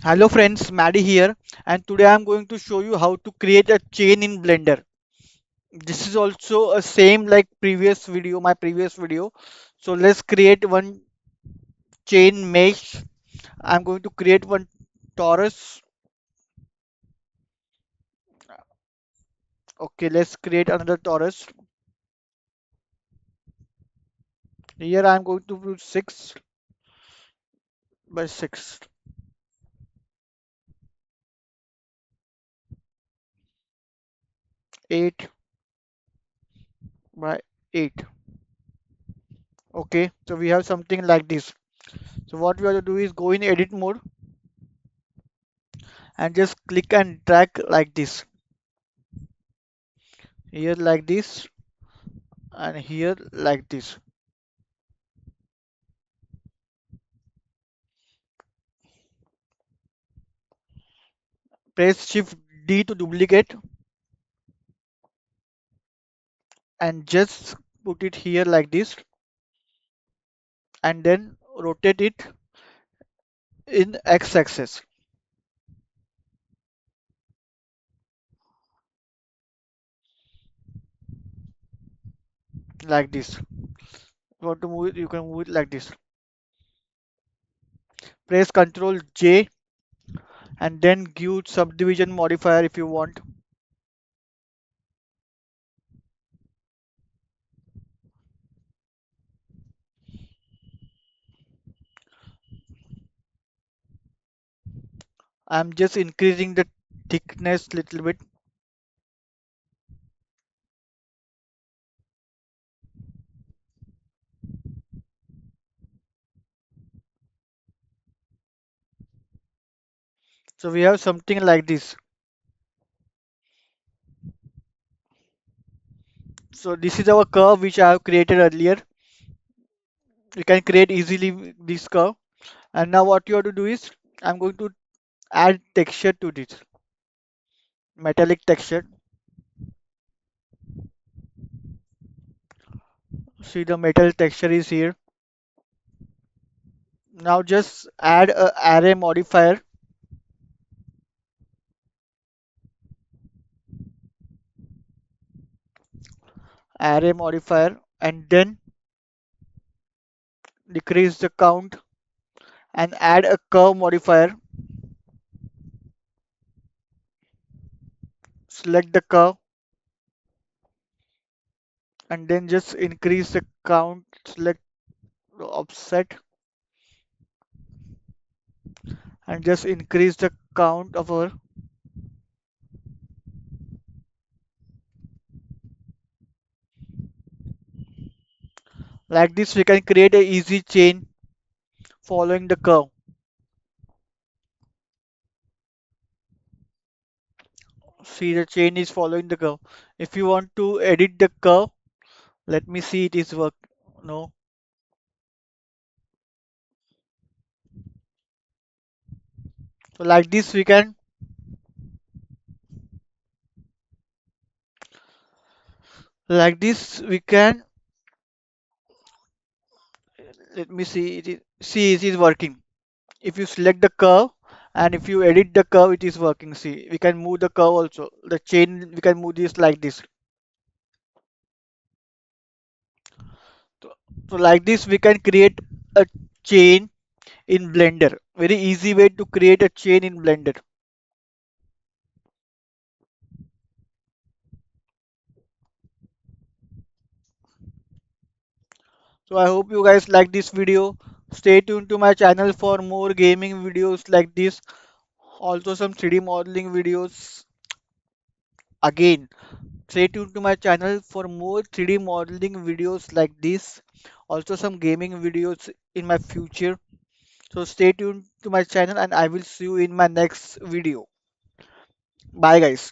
Hello friends, Maddie here, and today I'm going to show you how to create a chain in Blender. This is also a same like my previous video. So let's create one chain mesh. I'm going to create one torus. Okay, let's create another torus. Here I'm going to put 6 by 6, 8 by 8. Okay, so we have something like this. So what we have to do is go in edit mode and just click and drag like this. Here like this and here like this. Press shift D to duplicate and just put it here like this and then rotate it in X axis like this. You want to move it, you can move it like this. Press Ctrl J and then give subdivision modifier if you want. I'm just increasing the thickness little bit. So we have something like this. So this is our curve which I have created earlier. You can create easily this curve. And now what you have to do is I'm going to add texture to this metallic texture. See the metal texture is here. Now just add a array modifier, and then decrease the count and add a curve modifier. Select the curve and then just increase the count. Select the offset and just increase the count of our. Like this, we can create a easy chain following the curve. See the chain is following the curve. If you want to edit the curve, let me see it is work. No. So like this we can let me see see it is working. If you select the curve and if you edit the curve it is working. See, we can move the curve also, the chain we can move this like this. So like this we can create a chain in Blender. Very easy way to create a chain in Blender. So I hope you guys like this video. Stay tuned to my channel for more gaming videos like this, also some 3D modeling videos. Again, stay tuned to my channel for more 3D modeling videos like this. Also some gaming videos in my future. So stay tuned to my channel and I will see you in my next video. Bye guys.